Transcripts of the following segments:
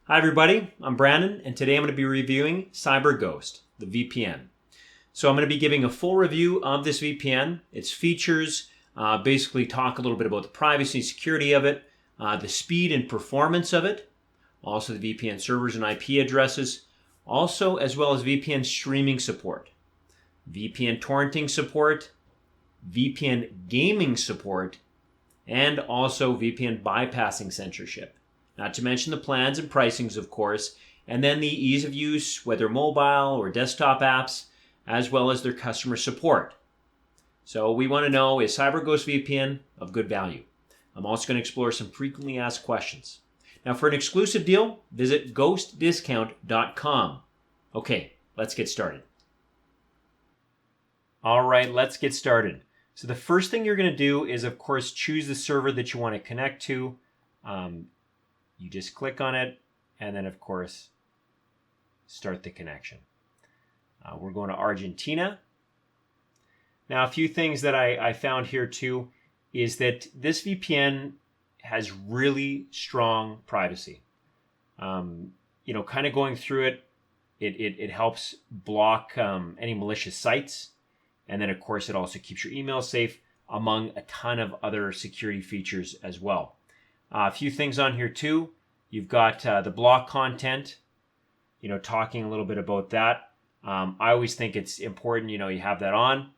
Hi everybody, I'm Brandon, and today I'm going to be reviewing CyberGhost, the VPN. So I'm going to be giving a full review of this VPN, its features, basically talk a little bit about the privacy and security of it, the speed and performance of it, also the VPN servers and IP addresses, also as well as VPN streaming support, VPN torrenting support, VPN gaming support, and also VPN bypassing censorship. Not to mention the plans and pricings, of course, and then the ease of use, whether mobile or desktop apps, as well as their customer support. So we want to know, is CyberGhost VPN of good value? I'm also going to explore some frequently asked questions. Now, for an exclusive deal, visit ghostdiscount.com. Okay, let's get started. All right, let's get started. So the first thing you're going to do is, of course, choose the server that you want to connect to. You just click on it, and then, of course, start the connection. We're going to Argentina. Now, a few things that I found here, too, is that this VPN has really strong privacy. Kind of going through it, it helps block any malicious sites. And then, of course, it also keeps your email safe, among a ton of other security features as well. A few things on here too. You've got the block content, talking a little bit about that. I always think it's important, you have that on.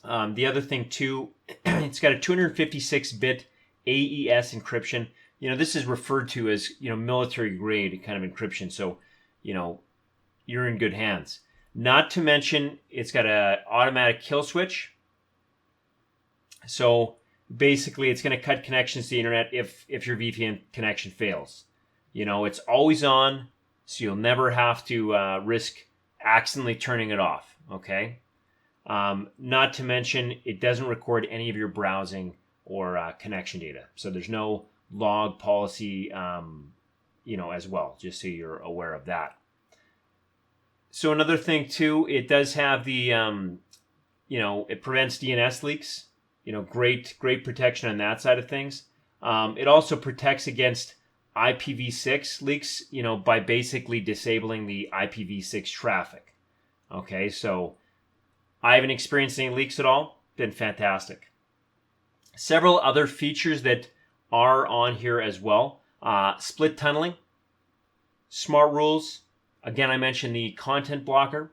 The other thing too, it's got a 256-bit AES encryption. This is referred to as, military grade kind of encryption. So, you're in good hands. Not to mention, it's got an automatic kill switch. So basically, it's going to cut connections to the internet if your VPN connection fails. It's always on, so you'll never have to risk accidentally turning it off, okay? Not to mention, it doesn't record any of your browsing or connection data. So there's no log policy, as well, just so you're aware of that. So another thing, too, it does have the, it prevents DNS leaks. Great protection on that side of things. It also protects against IPv6 leaks, by basically disabling the IPv6 traffic. Okay, so I haven't experienced any leaks at all. Been fantastic. Several other features that are on here as well. Split tunneling, smart rules. Again, I mentioned the content blocker,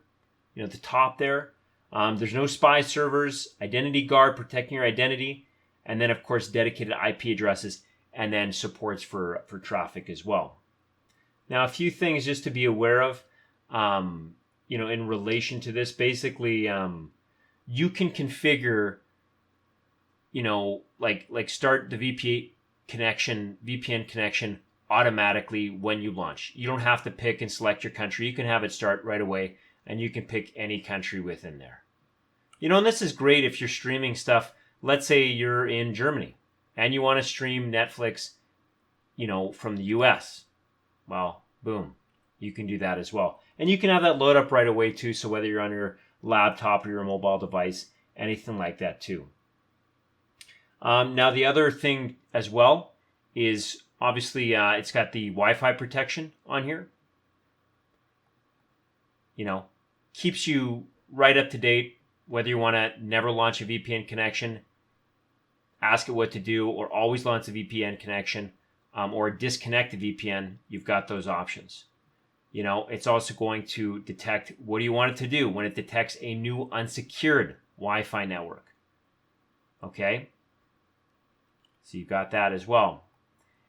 at the top there. There's no spy servers, identity guard protecting your identity, and then, of course, dedicated IP addresses, and then supports for traffic as well. Now, a few things just to be aware of, in relation to this. Basically, you can configure, like start the VPN connection automatically when you launch. You don't have to pick and select your country. You can have it start right away, and you can pick any country within there. And this is great if you're streaming stuff. Let's say you're in Germany and you want to stream Netflix, from the US. Well, boom, you can do that as well. And you can have that load up right away too. So whether you're on your laptop or your mobile device, anything like that too. Now, the other thing as well is obviously it's got the Wi-Fi protection on here. Keeps you right up to date, whether you want to never launch a VPN connection, ask it what to do, or always launch a VPN connection, or disconnect the VPN. You've got those options. It's also going to detect what do you want it to do when it detects a new unsecured Wi-Fi network. Okay? So you've got that as well.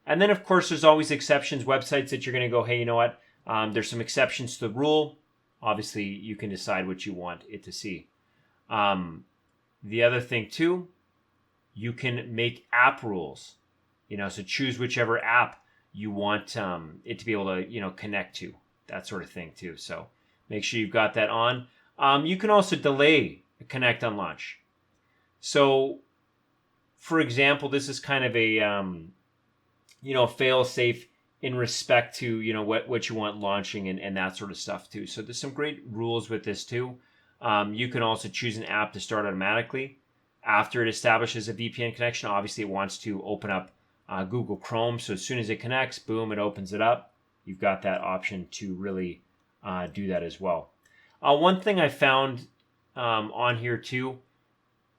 And then, of course, there's always exceptions, websites that you're going to go, hey, you know what? There's some exceptions to the rule. Obviously, you can decide what you want it to see. The other thing, too, you can make app rules. So choose whichever app you want it to be able to, connect to. That sort of thing, too. So make sure you've got that on. You can also delay a connect on launch. So, for example, this is kind of a fail-safe in respect to, what you want launching and that sort of stuff too. So there's some great rules with this too. You can also choose an app to start automatically after it establishes a VPN connection. Obviously, it wants to open up Google Chrome. So as soon as it connects, boom, it opens it up. you've got that option to really do that as well. One thing I found on here too,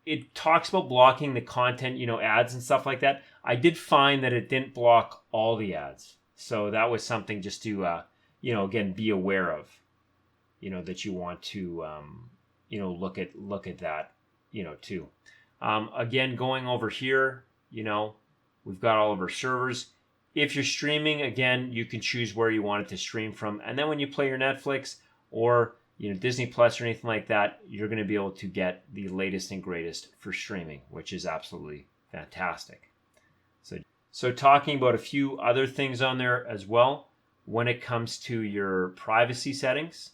it talks about blocking the content, ads and stuff like that. I did find that it didn't block all the ads. So that was something just to, again, be aware of, that you want to, look at that, too. Again, going over here, we've got all of our servers. If you're streaming, again, you can choose where you want it to stream from. And then when you play your Netflix or Disney Plus or anything like that, you're going to be able to get the latest and greatest for streaming, which is absolutely fantastic. So talking about a few other things on there as well, when it comes to your privacy settings,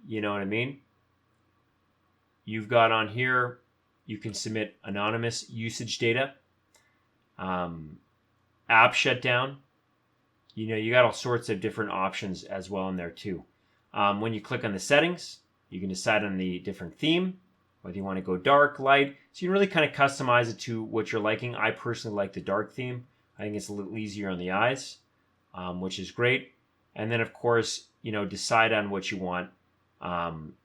you know what I mean? You've got on here, you can submit anonymous usage data, app shutdown. You got all sorts of different options as well in there too. When you click on the settings, you can decide on the different theme, whether you want to go dark, light. So you can really kind of customize it to what you're liking. I personally like the dark theme. I think it's a little easier on the eyes, which is great. And then, of course, decide on what you want.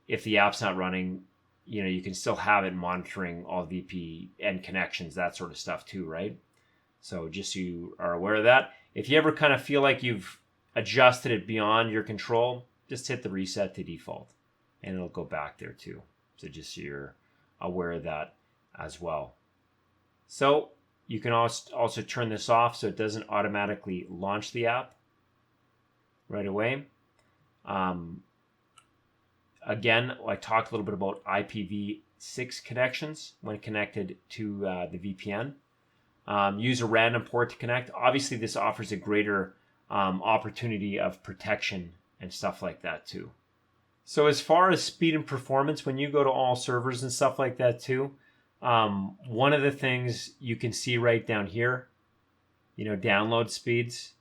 If the app's not running, you can still have it monitoring all VPN connections, that sort of stuff too, right? So just so you are aware of that. If you ever kind of feel like you've adjusted it beyond your control, just hit the reset to default and it'll go back there too. So just so you're aware of that as well. So you can also turn this off so it doesn't automatically launch the app right away. Again, I talked a little bit about IPv6 connections when connected to the VPN. Use a random port to connect. Obviously, this offers a greater opportunity of protection and stuff like that too. So as far as speed and performance, when you go to all servers and stuff like that too, one of the things you can see right down here, download speeds,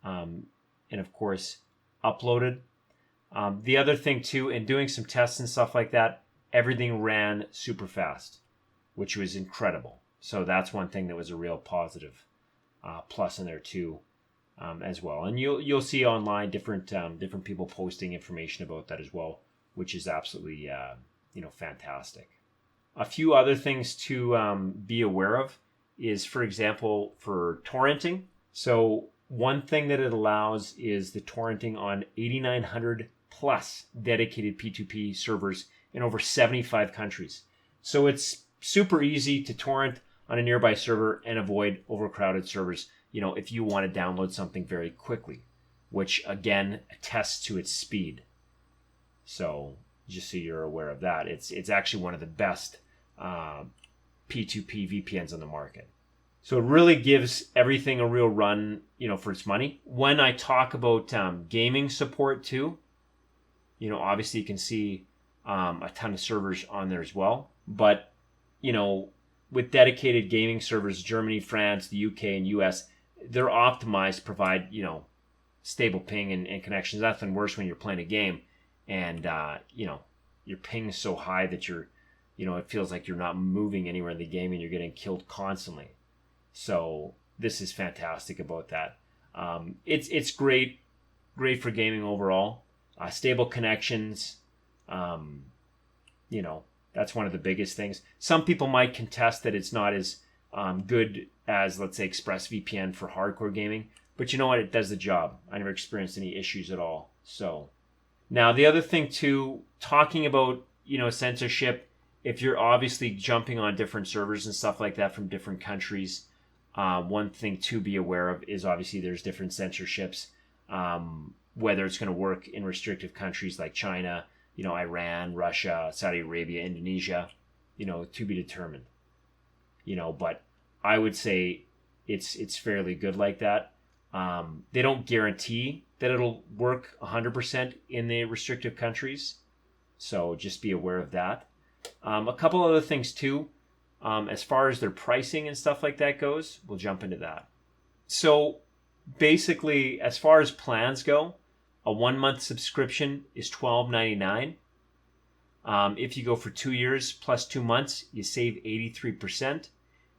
and of course, uploaded. The other thing too, in doing some tests and stuff like that, everything ran super fast, which was incredible. So that's one thing that was a real positive plus in there too, as well. And you'll see online different people posting information about that as well, which is absolutely fantastic. A few other things to be aware of is, for example, for torrenting. So one thing that it allows is the torrenting on 8,900 plus dedicated P2P servers in over 75 countries. So it's super easy to torrent on a nearby server and avoid overcrowded servers, if you want to download something very quickly, which again attests to its speed. So just so you're aware of that, it's actually one of the best P2P VPNs on the market. So it really gives everything a real run, for its money. When I talk about gaming support too, obviously you can see a ton of servers on there as well. But, with dedicated gaming servers, Germany, France, the UK, and US, they're optimized to provide, stable ping and connections. Nothing worse when you're playing a game and, your ping is so high that it feels like you're not moving anywhere in the game and you're getting killed constantly. So this is fantastic about that. It's great for gaming overall. Stable connections, that's one of the biggest things. Some people might contest that it's not as good as, let's say, ExpressVPN for hardcore gaming. But you know what? It does the job. I never experienced any issues at all. So now the other thing too, talking about, censorship, if you're obviously jumping on different servers and stuff like that from different countries, one thing to be aware of is obviously there's different censorships, whether it's going to work in restrictive countries like China, Iran, Russia, Saudi Arabia, Indonesia, to be determined. But I would say it's fairly good like that. They don't guarantee that it'll work 100% in the restrictive countries, so just be aware of that. A couple other things too, as far as their pricing and stuff like that goes, we'll jump into that. So basically, as far as plans go, a 1-month subscription is $12.99. If you go for 2 years plus 2 months, you save 83%.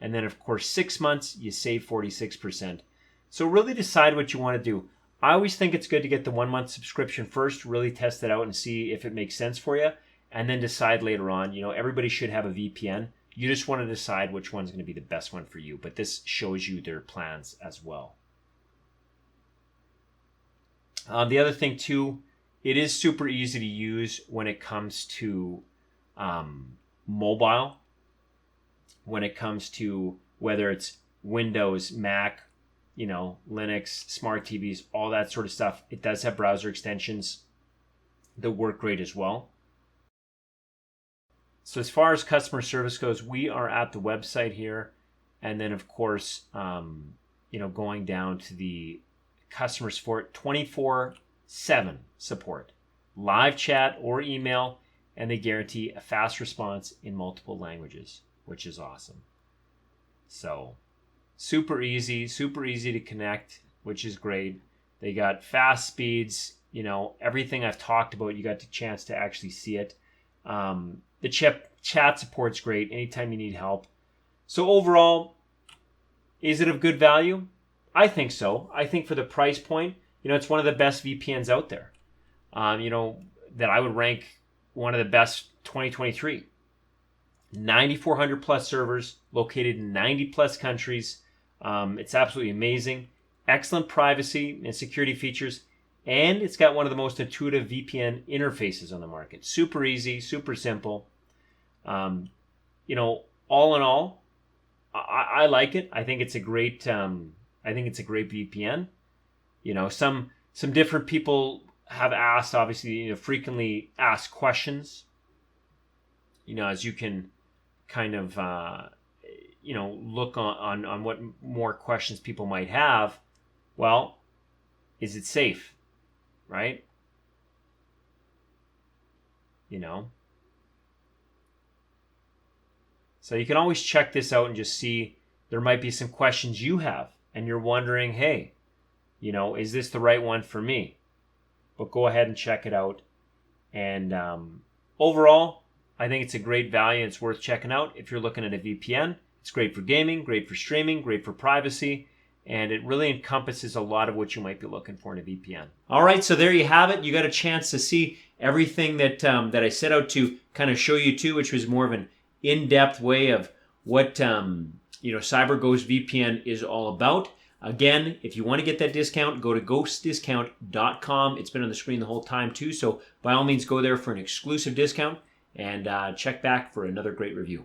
And then, of course, 6 months, you save 46%. So really decide what you want to do. I always think it's good to get the 1 month subscription first, really test it out and see if it makes sense for you, and then decide later on. Everybody should have a VPN. You just want to decide which one's going to be the best one for you, but this shows you their plans as well. The other thing too, it is super easy to use when it comes to mobile, when it comes to whether it's Windows, Mac, Linux, smart TVs, all that sort of stuff. It does have browser extensions that work great as well. So as far as customer service goes, we are at the website here. And then, of course, going down to the customer support, 24/7 support, live chat or email, and they guarantee a fast response in multiple languages, which is awesome. So super easy to connect, which is great. They got fast speeds, everything I've talked about, you got the chance to actually see it. The chat support's great anytime you need help. So overall, is it of good value? I think so. I think for the price point, it's one of the best VPNs out there. That I would rank one of the best 2023. 9,400 plus servers located in 90 plus countries. It's absolutely amazing. Excellent privacy and security features. And it's got one of the most intuitive VPN interfaces on the market. Super easy, super simple. All in all, I like it. I think it's a great VPN. Some different people have asked, obviously, frequently asked questions. As you can kind of look on what more questions people might have. Well, is it safe? Right? So you can always check this out and just see, there might be some questions you have and you're wondering, hey, is this the right one for me? But go ahead and check it out. And overall, I think it's a great value. It's worth checking out if you're looking at a VPN. It's great for gaming, great for streaming, great for privacy, and it really encompasses a lot of what you might be looking for in a VPN. All right, so there you have it. You got a chance to see everything that I set out to kind of show you too, which was more of an in-depth way of what CyberGhost VPN is all about. Again, if you want to get that discount, go to ghostdiscount.com. It's been on the screen the whole time too, so by all means go there for an exclusive discount and check back for another great review.